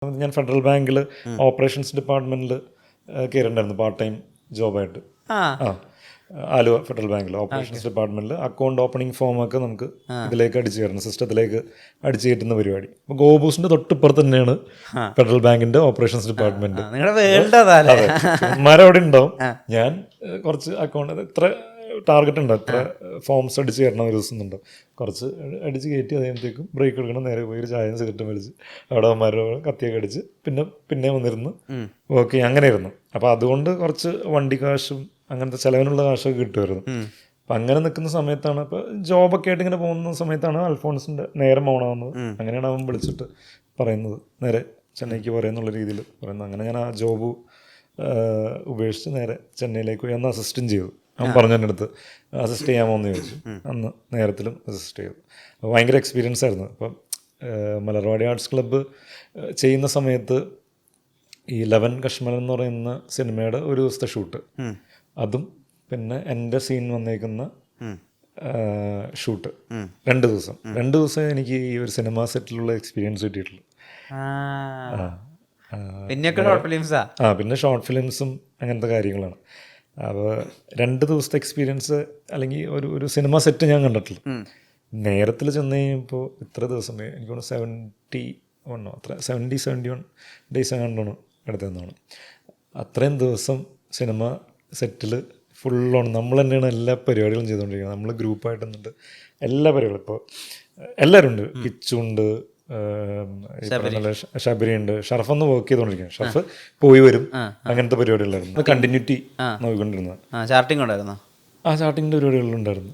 ഞാൻ ഫെഡറൽ ബാങ്കിൽ ഓപ്പറേഷൻസ് ഡിപ്പാർട്ട്മെൻറ്റിൽ കയറിയിട്ടുണ്ടായിരുന്നു പാർട്ട് ടൈം ജോബായിട്ട്. ആലുവ ഫെഡറൽ ബാങ്കിൽ ഓപ്പറേഷൻസ് ഡിപ്പാർട്ട്മെൻറ്റിൽ അക്കൗണ്ട് ഓപ്പണിംഗ് ഫോമൊക്കെ നമുക്ക് ഇതിലേക്ക് അടിച്ചു കയറണം, സിസ്റ്റത്തിലേക്ക് അടിച്ചു കയറ്റുന്ന പരിപാടി. അപ്പോൾ ഗോബൂസിൻ്റെ തൊട്ടിപ്പുറത്ത് തന്നെയാണ് ഫെഡറൽ ബാങ്കിൻ്റെ ഓപ്പറേഷൻസ് ഡിപ്പാർട്ട്മെൻറ്റ്. അവിടെ ഉണ്ടാവും. ഞാൻ കുറച്ച് അക്കൗണ്ട് ഇത്ര ടാർഗറ്റ് ഉണ്ട്, എത്ര ഫോംസ് അടിച്ച് കയറണം ഒരു ദിവസം ഉണ്ടാവും. കുറച്ച് അടിച്ച് കയറ്റി അതേത്തേക്കും ബ്രേക്ക് എടുക്കണം, നേരെ പോയി ഒരു ചായയും സിഗരറ്റും വലിച്ച് അവിടെ അമ്മമാരുടെ കത്തിയൊക്കെ അടിച്ച് പിന്നെ വന്നിരുന്ന് വർക്ക് ചെയ്യും. അങ്ങനെയായിരുന്നു. അപ്പോൾ അതുകൊണ്ട് കുറച്ച് വണ്ടി കാശും അങ്ങനത്തെ ചിലവിനുള്ള കാശൊക്കെ കിട്ടുമായിരുന്നു. അപ്പം അങ്ങനെ നിൽക്കുന്ന സമയത്താണ്, ഇപ്പോൾ ജോബൊക്കെ ആയിട്ട് ഇങ്ങനെ പോകുന്ന സമയത്താണ് അൽഫോൺസിൻ്റെ നേരം ഓണാവുന്നത്. അങ്ങനെയാണ് അവൻ വിളിച്ചിട്ട് പറയുന്നത്, നേരെ ചെന്നൈക്ക് പറയുന്നുള്ള രീതിയിൽ പറയുന്നത്. അങ്ങനെ ഞാൻ ആ ജോബ് ഉപേക്ഷിച്ച് നേരെ ചെന്നൈയിലേക്ക് പോയി അന്ന് അസിസ്റ്റും ചെയ്തു. അവൻ പറഞ്ഞു എൻ്റെ അടുത്ത് അസിസ്റ്റ് ചെയ്യാമോ എന്ന് ചോദിച്ചു. അന്ന് നേരത്തിലും അസിസ്റ്റ് ചെയ്തു. അപ്പോൾ ഭയങ്കര എക്സ്പീരിയൻസ് ആയിരുന്നു. അപ്പം മലർവാടി ആർട്സ് ക്ലബ്ബ് ചെയ്യുന്ന സമയത്ത് ഈ 11 കശ്മീർ എന്ന് പറയുന്ന സിനിമയുടെ ഒരു ദിവസത്തെ ഷൂട്ട്, അതും പിന്നെ എൻ്റെ സീൻ വന്നേക്കുന്ന ഷൂട്ട് 2 ദിവസം എനിക്ക് ഈ ഒരു സിനിമ സെറ്റിലുള്ള എക്സ്പീരിയൻസ് കിട്ടിയിട്ടുള്ളൂ. പിന്നെ ഷോർട്ട് ഫിലിംസും അങ്ങനത്തെ കാര്യങ്ങളാണ്. അപ്പോൾ 2 ദിവസത്തെ എക്സ്പീരിയൻസ് അല്ലെങ്കിൽ ഒരു സിനിമ സെറ്റ് ഞാൻ കണ്ടിട്ടില്ല. നേരത്തിൽ ചെന്ന് കഴിയുമ്പോൾ ഇത്ര ദിവസം എനിക്ക് 71 ഡേയ്സ് കണ്ടാണ് എടുത്തതെന്നാണ്. അത്രയും ദിവസം സിനിമ സെറ്റിൽ ഫുള്ളോൺ നമ്മൾ തന്നെയാണ് എല്ലാ പരിപാടികളും ചെയ്തുകൊണ്ടിരിക്കുന്നത്. നമ്മൾ ഗ്രൂപ്പായിട്ട് നിന്നിട്ട് എല്ലാ പരിപാടികളും, ഇപ്പോൾ എല്ലാവരും ഉണ്ട്. കിച്ചുണ്ട്, ഷബരിയുണ്ട്, ഷർഫൊന്ന് വർക്ക് ചെയ്തുകൊണ്ടിരിക്കുകയാണ്. ഷർഫ് പോയി വരും, അങ്ങനത്തെ പരിപാടികളായിരുന്നു. കണ്ടിന്യൂറ്റി നോക്കിക്കൊണ്ടിരുന്നത്. ചാർട്ടിങ്ങിൻ്റെ പരിപാടികളുണ്ടായിരുന്നു.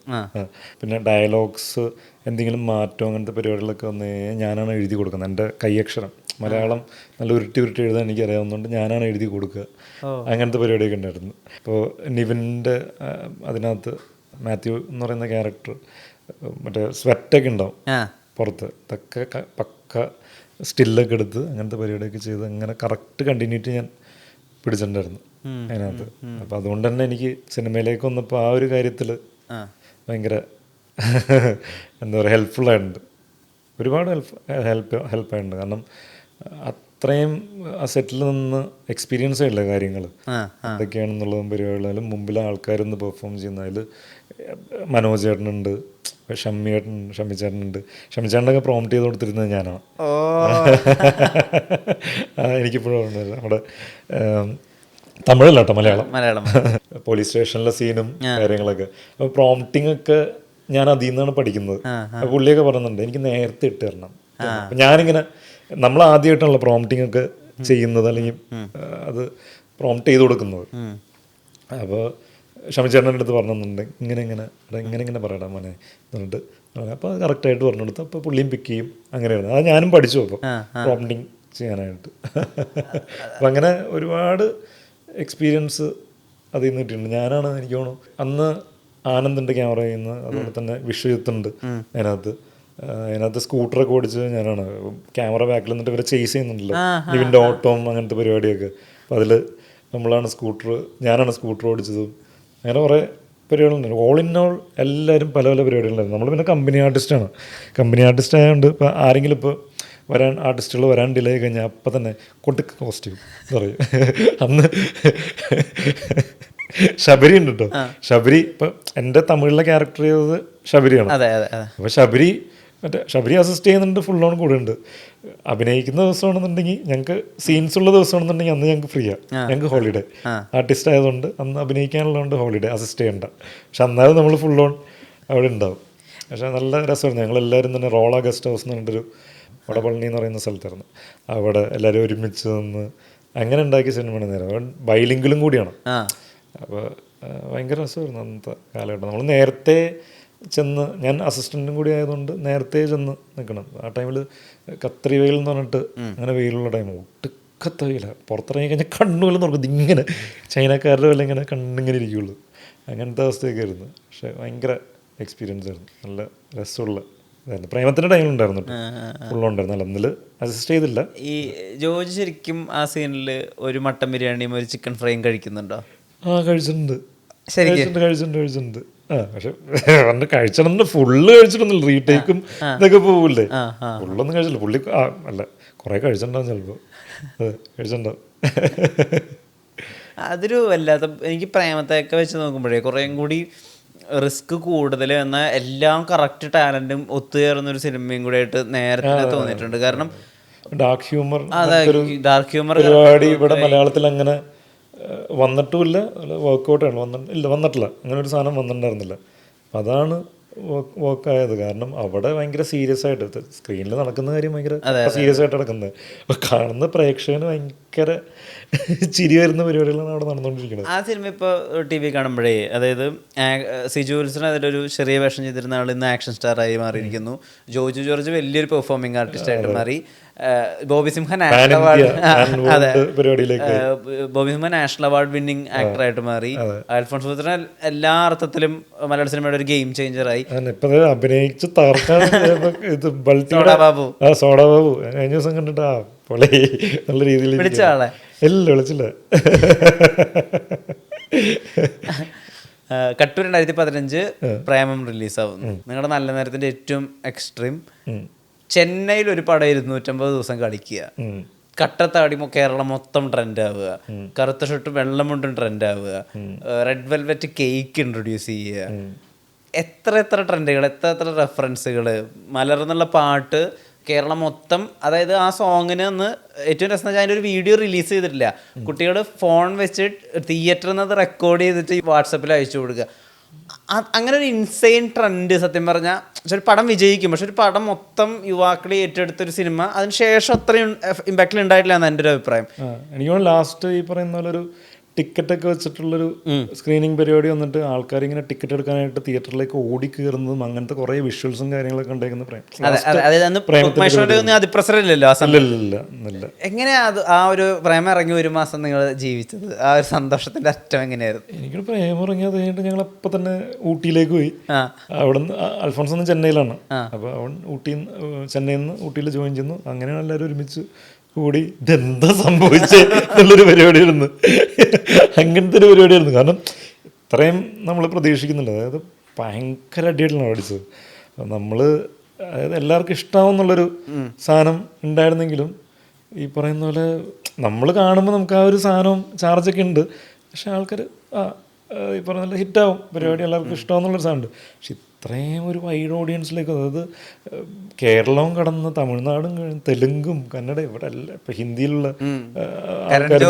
പിന്നെ ഡയലോഗ്സ് എന്തെങ്കിലും മാറ്റം അങ്ങനത്തെ പരിപാടികളൊക്കെ വന്ന് ഞാനാണ് എഴുതി കൊടുക്കുന്നത്. എൻ്റെ കൈയക്ഷരം മലയാളം നല്ല ഉരുട്ടി എഴുതാൻ എനിക്ക് അറിയാവുന്നതുകൊണ്ട് ഞാനാണ് എഴുതി കൊടുക്കുക. അങ്ങനത്തെ പരിപാടിയൊക്കെ ഉണ്ടായിരുന്നു. ഇപ്പോൾ നിവിൻ്റെ അതിനകത്ത് മാത്യു എന്ന് പറയുന്ന ക്യാരക്ടർ മറ്റേ സ്വെറ്റൊക്കെ ഉണ്ടാവും പുറത്ത്, ഇതൊക്കെ പക്ക സ്റ്റില്ലൊക്കെ എടുത്ത് അങ്ങനത്തെ പരിപാടിയൊക്കെ ചെയ്ത് അങ്ങനെ കറക്റ്റ് കണ്ടിന്യൂറ്റി ഞാൻ പിടിച്ചിട്ടുണ്ടായിരുന്നു അതിനകത്ത്. അപ്പോൾ അതുകൊണ്ട് തന്നെ എനിക്ക് സിനിമയിലേക്ക് വന്നപ്പോൾ ആ ഒരു കാര്യത്തിൽ ഭയങ്കര എന്താ പറയുക ഹെൽപ്ഫുള്ളായിട്ടുണ്ട്. ഒരുപാട് ഹെൽപ്പായിട്ടുണ്ട്. കാരണം അത്രയും ആ സെറ്റിൽ നിന്ന് എക്സ്പീരിയൻസ് ആയില്ല കാര്യങ്ങൾ എന്തൊക്കെയാണെന്നുള്ളതും പരിപാടികളും മുമ്പിലെ ആൾക്കാരൊന്ന് പെർഫോം ചെയ്യുന്ന. അതിൽ മനോജ് ചേട്ടനുണ്ട്, ഷമ്മിച്ചേട്ടനുണ്ട്. ഷമ്മിച്ചേട്ടനൊക്കെ പ്രോംപ്റ്റ് ചെയ്ത് കൊടുത്തിരുന്നത് ഞാനാണ്. എനിക്കിപ്പോഴും ഉണ്ടായിരുന്നു. നമ്മുടെ തമിഴല്ല കേട്ടോ, മലയാളം. പോലീസ് സ്റ്റേഷനിലെ സീനും കാര്യങ്ങളൊക്കെ. അപ്പോൾ പ്രോംപ്റ്റിംഗ് ഒക്കെ ഞാൻ അതിൽ നിന്നാണ് പഠിക്കുന്നത്. പുള്ളിയൊക്കെ പറയുന്നുണ്ട് എനിക്ക് നേരത്തെ ഇട്ട് തരണം. അപ്പം ഞാനിങ്ങനെ നമ്മൾ ആദ്യമായിട്ടാണല്ലോ പ്രോംപ്റ്റിംഗ് ഒക്കെ ചെയ്യുന്നത്, അല്ലെങ്കിൽ അത് പ്രോംപ്റ്റ് ചെയ്ത് കൊടുക്കുന്നത്. അപ്പോൾ ഷമിച്ചേട്ടൻ്റെ അടുത്ത് പറഞ്ഞിട്ടുണ്ട് ഇങ്ങനെ പറയടാ മോനെ എന്നിട്ട്. അപ്പോൾ അത് കറക്റ്റായിട്ട് പറഞ്ഞു കൊടുത്തു. അപ്പോൾ പുള്ളിയും പിക്ക് ചെയ്യും. അങ്ങനെയായിരുന്നു. അത് ഞാനും പഠിച്ചു അപ്പോൾ പ്രോംപ്റ്റിംഗ് ചെയ്യാനായിട്ട്. അപ്പം അങ്ങനെ ഒരുപാട് എക്സ്പീരിയൻസ് അതിൽ നിന്ന് കിട്ടിയിട്ടുണ്ട്. ഞാനാണ് എനിക്ക് തോന്നുന്നു അന്ന് ആനന്ദിൻ്റെ ക്യാമറ ചെയ്യുന്നത്, അതുപോലെ തന്നെ വിശ്വജിത്തുണ്ട് അതിനകത്ത് സ്കൂട്ടറൊക്കെ ഓടിച്ച് ഞാനാണ്. ക്യാമറ ബാക്കിൽ നിന്നിട്ട് ഇവരെ ചേസ് ചെയ്യുന്നുണ്ടല്ലോ, ഇവൻ്റെ ഓട്ടവും അങ്ങനത്തെ പരിപാടിയൊക്കെ. അപ്പോൾ അതിൽ ഞാനാണ് സ്കൂട്ടർ ഓടിച്ചതും. അങ്ങനെ കുറേ പരിപാടികളുണ്ടായിരുന്നു. ഓൾ ഇൻ ഓൾ എല്ലാവരും പല പരിപാടികളുണ്ടായിരുന്നു. നമ്മൾ പിന്നെ കമ്പനി ആർട്ടിസ്റ്റ് ആയതുകൊണ്ട് ഇപ്പോൾ ആരെങ്കിലും ഇപ്പോൾ ആർട്ടിസ്റ്റുകൾ വരാൻ ഡിലേ കഴിഞ്ഞാൽ അപ്പം തന്നെ കൊടുക്ക കോസ്റ്റ്യൂം പറയും. അന്ന് ശബരി ഉണ്ട് കേട്ടോ. ശബരി ഇപ്പം എൻ്റെ തമിഴിലെ ക്യാരക്ടർ ചെയ്തത് ശബരിയാണ്. അപ്പോൾ ശബരി അസിസ്റ്റ് ചെയ്യുന്നുണ്ട്, ഫുൾ ഓൺ കൂടെ ഉണ്ട്. അഭിനയിക്കുന്ന ദിവസമാണെന്നുണ്ടെങ്കിൽ ഞങ്ങൾക്ക് സീൻസ് ഉള്ള ദിവസമാണെന്നുണ്ടെങ്കിൽ അന്ന് ഞങ്ങൾക്ക് ഫ്രീയാണ്, ഞങ്ങൾക്ക് ഹോളിഡേ. ആർട്ടിസ്റ്റ് ആയതുകൊണ്ട് അന്ന് അഭിനയിക്കാനുള്ളതുകൊണ്ട് ഹോളിഡേ, അസിസ്റ്റ് ചെയ്യണ്ട. പക്ഷെ അന്നാലും നമ്മൾ ഫുൾ ഓൺ അവിടെ ഉണ്ടാവും. പക്ഷേ നല്ല രസമായിരുന്നു. ഞങ്ങളെല്ലാവരും തന്നെ റോള ഗസ്റ്റ് ഹൗസ് എന്ന് പറഞ്ഞിട്ടൊരു വടപളനി എന്ന് പറയുന്ന സ്ഥലത്തായിരുന്നു. അവിടെ എല്ലാവരും ഒരുമിച്ച് നിന്ന് അങ്ങനെ ഉണ്ടാക്കിയ സിനിമയാണ് നേരം. ബൈലിംഗിലും കൂടിയാണ്. അപ്പോൾ ഭയങ്കര രസമായിരുന്നു അന്നത്തെ കാലഘട്ടം. നമ്മൾ നേരത്തെ ചെന്ന്, ഞാൻ അസിസ്റ്റൻറ്റും കൂടി ആയതുകൊണ്ട് നേരത്തെ ചെന്ന് നിൽക്കണം. ആ ടൈമിൽ കത്രി വെയിൽ എന്ന് പറഞ്ഞിട്ട് അങ്ങനെ വെയിലുള്ള ടൈം, ഒട്ടുക്കത്ത വെയിലാണ്. പുറത്തിറങ്ങി കഴിഞ്ഞാൽ കണ്ണുപോലെ നോക്കുന്നത് ഇങ്ങനെ ചൈനക്കാരുടെ പോലെ ഇങ്ങനെ കണ്ണിങ്ങനെ ഇരിക്കുകയുള്ളൂ. അങ്ങനത്തെ അവസ്ഥയൊക്കെ ആയിരുന്നു. പക്ഷേ ഭയങ്കര എക്സ്പീരിയൻസ് ആയിരുന്നു. നല്ല രസമുള്ള ഇതായിരുന്നു. പ്രേമത്തിൻ്റെ ടൈമിലുണ്ടായിരുന്നു ഫുള്ളുണ്ടായിരുന്നു. അല്ല ഒന്നിൽ അസിസ്റ്റ് ചെയ്തില്ല. ഈ ജോർജ് ശരിക്കും ആ സീനിൽ ഒരു മട്ടൻ ബിരിയാണിയും ഒരു ചിക്കൻ ഫ്രൈയും കഴിക്കുന്നുണ്ടോ? കഴിച്ചിട്ടുണ്ട്. പക്ഷെ പണ്ട് കഴിച്ചിട്ടുണ്ട്. ഫുള്ള് കഴിച്ചിട്ടൊന്നുമില്ല, റീടേക്കും ഇതൊക്കെ പോകില്ലേ. ഫുള്ളൊന്നും കഴിച്ചില്ല. പുള്ളി അല്ല കുറേ കഴിച്ചിട്ടുണ്ടാവും ചിലപ്പോൾ. അതെ, കഴിച്ചിട്ടുണ്ടാവും. അതൊരു വല്ലാത്ത, എനിക്ക് പ്രേമത്തെയൊക്കെ വെച്ച് നോക്കുമ്പോഴേ കുറേയും കൂടി റിസ്ക് കൂടുതൽ എന്നാൽ എല്ലാം കറക്റ്റ് ടാലൻറ്റും ഒത്തുചേർന്ന ഒരു സിനിമയും കൂടെ ആയിട്ട് നേരത്തെ തോന്നിയിട്ടുണ്ട്. കാരണം ഡാർക്ക് ഹ്യൂമർ ഡാർക്ക് ഹ്യൂമർ പരിപാടി ഇവിടെ മലയാളത്തിൽ അങ്ങനെ വന്നിട്ടുമില്ല, വർക്കൗട്ടാണ് വന്നിട്ടില്ല, അങ്ങനെ ഒരു സാധനം വന്നിട്ടുണ്ടായിരുന്നില്ല. അപ്പം അതാണ് വർക്കായത്. കാരണം അവിടെ ഭയങ്കര സീരിയസ് ആയിട്ട് സ്ക്രീനിൽ നടക്കുന്ന കാര്യം ഭയങ്കര സീരിയസ് ആയിട്ട് നടക്കുന്നത്. അപ്പോൾ കാണുന്ന പ്രേക്ഷകന് ഭയങ്കര ചിരി വരുന്ന പരിപാടികളാണ് അവിടെ നടന്നുകൊണ്ടിരിക്കുന്നത്. ആ സിനിമ ഇപ്പോൾ ടി വി കാണുമ്പോഴേ, അതായത് സിജു വിൽസൺ അതിലൊരു ചെറിയ വേഷം ചെയ്തിരുന്ന ആൾ ഇന്ന് ആക്ഷൻ സ്റ്റാറായി മാറിയിരിക്കുന്നു. ജോജു ജോർജ് വലിയൊരു പെർഫോമിംഗ് ആർട്ടിസ്റ്റായിട്ട് മാറി. ബോബി സിംഹ നാഷണൽ അവാർഡ്, അതെ, Bobby Simha national award winning ആക്ടറായിട്ട് മാറി. അൽഫോൺസ് പുത്രൻ എല്ലാ അർത്ഥത്തിലും മലയാള സിനിമയുടെ ഒരു ഗെയിം ചേഞ്ചറായി. അഭിനയിച്ച് തകർക്കാൻ ബാബു, സോഡാ ബാബു കഴിഞ്ഞ ദിവസം കണ്ടിട്ടാ പൊളി നല്ല രീതിയിൽ വിളിച്ച ആളെ ഇല്ല, വിളിച്ചില്ല. കട്ടൂർ 2015 പ്രേമം റിലീസാവുന്നു. നിങ്ങളുടെ നല്ല നേരത്തിന്റെ ഏറ്റവും എക്സ്ട്രീം. ചെന്നൈയിൽ ഒരു പടം 250 ദിവസം കളിക്കുക, കട്ടത്താടി കേരളം മൊത്തം ട്രെൻഡ് ആവുക, കറുത്ത ഷർട്ടും വെള്ളമുണ്ടും ട്രെൻഡ് ആവുക, റെഡ് വെൽവെറ്റ് കേക്ക് ഇൻട്രൊഡ്യൂസ് ചെയ്യുക, എത്ര ട്രെൻഡുകൾ, എത്ര റെഫറൻസുകൾ, മലർന്നുള്ള പാട്ട് കേരളം മൊത്തം. അതായത് ആ സോങ്ങിന് ഒന്ന് ഏറ്റവും രസം വെച്ചാൽ അതിൻ്റെ ഒരു വീഡിയോ റിലീസ് ചെയ്തിട്ടില്ല. കുട്ടികൾ ഫോൺ വെച്ച് തിയേറ്ററിൽ നിന്ന് അത് റെക്കോർഡ് ചെയ്തിട്ട് വാട്സപ്പിൽ അയച്ചു കൊടുക്കുക. അങ്ങനെ ഒരു ഇൻസെയിൻ ട്രെൻഡ്. സത്യം പറഞ്ഞാൽ ഒരു പടം വിജയിക്കും, പക്ഷെ ഒരു പടം മൊത്തം യുവാക്കളെ ഏറ്റെടുത്തൊരു സിനിമ അതിന് ശേഷം അത്രയും ഇമ്പാക്റ്റിൽ ഉണ്ടായിട്ടില്ല എന്ന് എൻ്റെ ഒരു അഭിപ്രായം. എനിക്ക് ലാസ്റ്റ് ഈ പറയുന്ന പോലെ ഒരു ടിക്കറ്റൊക്കെ വെച്ചിട്ടുള്ളൊരു സ്ക്രീനിങ് പരിപാടി വന്നിട്ട് ആൾക്കാർ ഇങ്ങനെ ടിക്കറ്റ് എടുക്കാനായിട്ട് തിയേറ്ററിലേക്ക് ഓടി കയറുന്നതും അങ്ങനത്തെ കുറേ വിഷ്വൽസും കാര്യങ്ങളൊക്കെ ഉണ്ടായിരിക്കുന്ന എങ്ങനെയാ ആ ഒരു പ്രേമം ഇറങ്ങി 1 മാസം നിങ്ങൾ ജീവിച്ചത്? ആ ഒരു സന്തോഷത്തിന്റെ അറ്റം എങ്ങനെയായിരുന്നു? എനിക്കൊരു പ്രേമം ഇറങ്ങിയത് കഴിഞ്ഞിട്ട് ഞങ്ങൾ അപ്പം തന്നെ ഊട്ടിയിലേക്ക് പോയി. അവിടെ നിന്ന് അൽഫോൺസ് ഒന്ന് ചെന്നൈയിലാണ്. അപ്പോൾ അവൻ ചെന്നൈയിൽ നിന്ന് ഊട്ടിയിൽ ജോയിൻ ചെയ്യുന്നു. അങ്ങനെയാണ് എല്ലാവരും ഒരുമിച്ച് കൂടി ഇതെന്താ സംഭവിച്ചേ എന്നുള്ളൊരു പരിപാടിയായിരുന്നു. അങ്ങനത്തെ ഒരു പരിപാടിയായിരുന്നു. കാരണം ഇത്രയും നമ്മൾ പ്രതീക്ഷിക്കുന്നില്ല. അതായത് ഭയങ്കര അടിയായിട്ടാണ് പഠിച്ചത്. നമ്മൾ അതായത് എല്ലാവർക്കും ഇഷ്ടമാവുന്നുള്ളൊരു സാധനം ഉണ്ടായിരുന്നെങ്കിലും ഈ പറയുന്ന പോലെ നമ്മൾ കാണുമ്പോൾ നമുക്ക് ആ ഒരു സാധനവും ചാർജൊക്കെ ഉണ്ട്. പക്ഷെ ആൾക്കാർ ഈ പറഞ്ഞ പോലെ ഹിറ്റാവും, പരിപാടി എല്ലാവർക്കും ഇഷ്ടമാവുന്നുള്ളൊരു സാധനമുണ്ട്. പക്ഷെ ഇത്രയും ഒരു വൈഡ് ഓഡിയൻസിലേക്ക്, അതായത് കേരളവും കടന്ന് തമിഴ്നാടും തെലുങ്കും കന്നഡ ഇവിടെ അല്ല, ഇപ്പം ഹിന്ദിയിലുള്ള ആൾക്കാർ,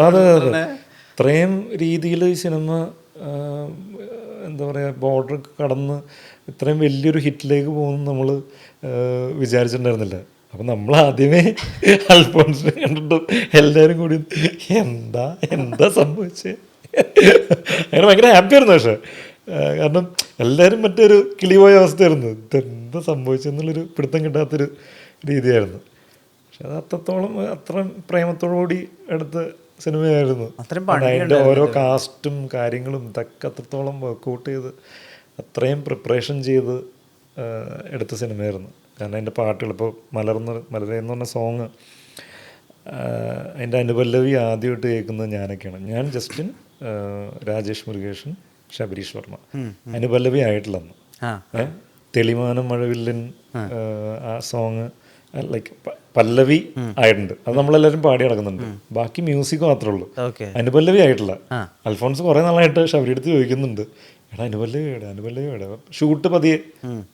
അതെ അതെ, ഇത്രയും രീതിയിൽ ഈ സിനിമ എന്താ പറയുക ബോർഡർ കടന്ന് ഇത്രയും വലിയൊരു ഹിറ്റിലേക്ക് പോകുന്നു നമ്മൾ വിചാരിച്ചിട്ടുണ്ടായിരുന്നില്ല. അപ്പം നമ്മൾ ആദ്യമേ അൽഫോൺസിനെ കണ്ടിട്ടും എല്ലാവരും കൂടി എന്താ സംഭവിച്ചേ അങ്ങനെ ഭയങ്കര ഹാപ്പിയായിരുന്നു. പക്ഷേ കാരണം എല്ലാവരും മറ്റൊരു കിളിപോയ അവസ്ഥയായിരുന്നു. ഇതെന്താ സംഭവിച്ചെന്നുള്ളൊരു പിടുത്തം കിട്ടാത്തൊരു രീതിയായിരുന്നു. പക്ഷെ അത് അത്രയും പ്രേമത്തോടുകൂടി എടുത്ത സിനിമയായിരുന്നു. അതിൻ്റെ ഓരോ കാസ്റ്റും കാര്യങ്ങളും ഇതൊക്കെ അത്രത്തോളം വർക്കൗട്ട് ചെയ്ത് അത്രയും പ്രിപ്പറേഷൻ ചെയ്ത് എടുത്ത സിനിമയായിരുന്നു. കാരണം അതിൻ്റെ പാട്ടുകൾ ഇപ്പോൾ മലരേന്ന് പറഞ്ഞ സോങ്, അതിൻ്റെ അനുപല്ലവി ആദ്യമായിട്ട് കേൾക്കുന്നത് ഞാനൊക്കെയാണ്. ഞാൻ ജസ്റ്റിൻ, രാജേഷ് മുരുകേഷൻ, ശബരീഷ് വർമ്മ. അനുപല്ലവി ആയിട്ടില്ലെന്ന്. തെളിമാനം മഴവില്ലൻ ആ സോങ് ലൈക്ക് പല്ലവി ആയിട്ടുണ്ട്. അത് നമ്മളെല്ലാവരും പാടി നടക്കുന്നുണ്ട്. ബാക്കി മ്യൂസിക് മാത്രമേ ഉള്ളൂ, അനുപല്ലവി ആയിട്ടില്ല. അൽഫോൺസ് കുറേ നാളായിട്ട് ശബരി അടുത്ത് ചോദിക്കുന്നുണ്ട്, എടാ അനുപല്ലവിയുടെ ഷൂട്ട് പതിയെ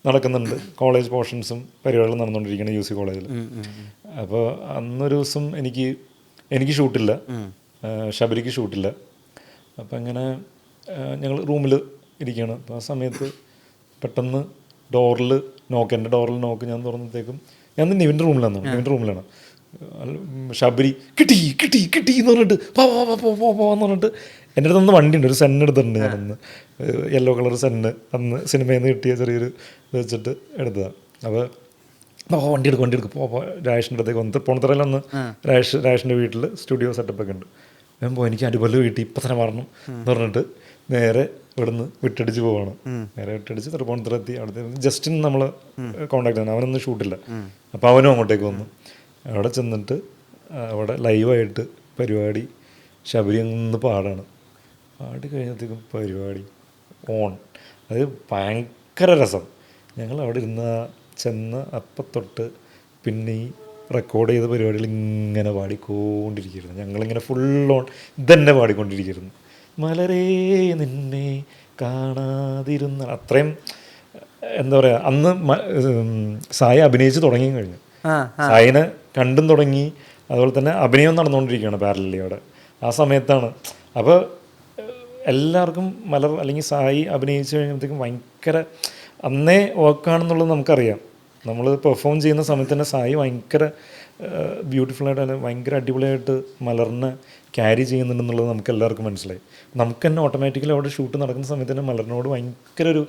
നടക്കുന്നുണ്ട്. കോളേജ് പോർഷൻസും പരിപാടികളും നടന്നുകൊണ്ടിരിക്കുകയാണ് UC കോളേജിൽ. അപ്പോൾ അന്നൊരു ദിവസം എനിക്ക് ഷൂട്ടില്ല, ശബരിക്ക് ഷൂട്ടില്ല. അപ്പം അങ്ങനെ ഞങ്ങൾ റൂമിൽ ഇരിക്കുകയാണ്. അപ്പോൾ ആ സമയത്ത് പെട്ടെന്ന് എൻ്റെ ഡോറിൽ നോക്ക് ഞാൻ തുറന്നത്തേക്കും ഞാൻ നിവിൻ്റെ റൂമിലാണ് ശബരി കിട്ടി എന്ന് പറഞ്ഞിട്ട് പോന്ന് പറഞ്ഞിട്ട് എൻ്റെ അടുത്ത് വണ്ടിയുണ്ട്, ഒരു സെൻ എടുത്തിട്ടുണ്ട്. ഞാനന്ന് യെല്ലോ കളർ സെന്ന് അന്ന് സിനിമയിൽ നിന്ന് കിട്ടിയ ചെറിയൊരു ഇത് വെച്ചിട്ട് എടുത്തതാണ്. അപ്പോൾ വണ്ടി എടുക്കും പോ രാജേഷിൻ്റെ അടുത്തേക്ക് പോണത്തറയിലന്ന് രാജേഷിൻ്റെ വീട്ടിൽ സ്റ്റുഡിയോ സെറ്റപ്പൊക്കെ ഉണ്ട്. ഞാൻ എനിക്ക് അനുപല്ലവി കിട്ടി ഇപ്പം തന്നെ വരണം എന്ന് പറഞ്ഞിട്ട് നേരെ ഇവിടുന്ന് വിട്ടടിച്ച് പോവാണ്. നേരെ വിട്ടടിച്ച് തൃപ്പൂണിത്തുറെത്തി. അവിടുത്തെ ജസ്റ്റിൻ നമ്മൾ കോണ്ടാക്ട് ചെയ്യണം, അവനൊന്നും ഷൂട്ടില്ല. അപ്പോൾ അവനും അങ്ങോട്ടേക്ക് വന്നു. അവിടെ ചെന്നിട്ട് അവിടെ ലൈവായിട്ട് പരിപാടി ശബരി അങ്ങ് പാടാണ്. പാടി കഴിഞ്ഞപ്പോഴത്തേക്കും പരിപാടി ഓൺ. അത് ഭയങ്കര രസം. ഞങ്ങൾ അവിടെ ചെന്ന അപ്പം തൊട്ട് പിന്നെ ഈ റെക്കോർഡ് ചെയ്ത പരിപാടികൾ ഇങ്ങനെ പാടിക്കൊണ്ടിരിക്കുന്നു. ഞങ്ങളിങ്ങനെ ഫുൾ ഓൺ ഇതന്നെ പാടിക്കൊണ്ടിരിക്കുന്നു. മലരേ നിന്നെ കാണാതിരുന്ന അത്രയും എന്താ പറയുക, അന്ന് സായി അഭിനയിച്ച് തുടങ്ങി കഴിഞ്ഞു. സായിനെ കണ്ടും തുടങ്ങി, അതുപോലെ തന്നെ അഭിനയം നടന്നുകൊണ്ടിരിക്കുകയാണ് പാരലലി അവിടെ. ആ സമയത്താണ് അപ്പോൾ എല്ലാവർക്കും മലർ അല്ലെങ്കിൽ സായി അഭിനയിച്ച് കഴിയുമ്പോഴത്തേക്കും ഭയങ്കര അന്നേ വർക്കാണെന്നുള്ളത് നമുക്കറിയാം. നമ്മൾ പെർഫോം ചെയ്യുന്ന സമയത്ത് തന്നെ സായി ഭയങ്കര ബ്യൂട്ടിഫുള്ളായിട്ട് തന്നെ ഭയങ്കര അടിപൊളിയായിട്ട് മലറിനെ ക്യാരി ചെയ്യുന്നുണ്ടെന്നുള്ളത് നമുക്ക് എല്ലാവർക്കും മനസ്സിലായി. നമുക്ക് തന്നെ ഓട്ടോമാറ്റിക്കലി അവിടെ ഷൂട്ട് നടക്കുന്ന സമയത്ത് തന്നെ മലറിനോട് ഭയങ്കര ഒരു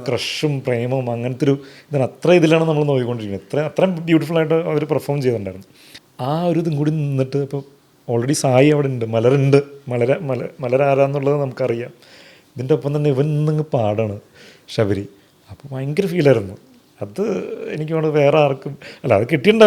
ക്രഷും പ്രേമവും അങ്ങനത്തെ ഒരു ഇതാണ്. അത്ര ഇതിലാണ് നമ്മൾ നോക്കിക്കൊണ്ടിരിക്കുന്നത്. അത്രയും ബ്യൂട്ടിഫുള്ളായിട്ട് അവർ പെർഫോം ചെയ്തിട്ടുണ്ടായിരുന്നു. ആ ഒരു ഇതും കൂടി നിന്നിട്ട് ഇപ്പോൾ ഓൾറെഡി സായി അവിടെ ഉണ്ട്, മലരുണ്ട്, മലരാരാന്നുള്ളത് നമുക്കറിയാം. ഇതിൻ്റെ ഒപ്പം തന്നെ ഇവൻ നിന്നങ്ങ് പാടാണ് ശബരി. അപ്പോൾ ഭയങ്കര ഫീലായിരുന്നു. അത് എനിക്ക് വേറെ ആർക്കും അല്ല, അത് കിട്ടിയിട്ടുണ്ടാവും.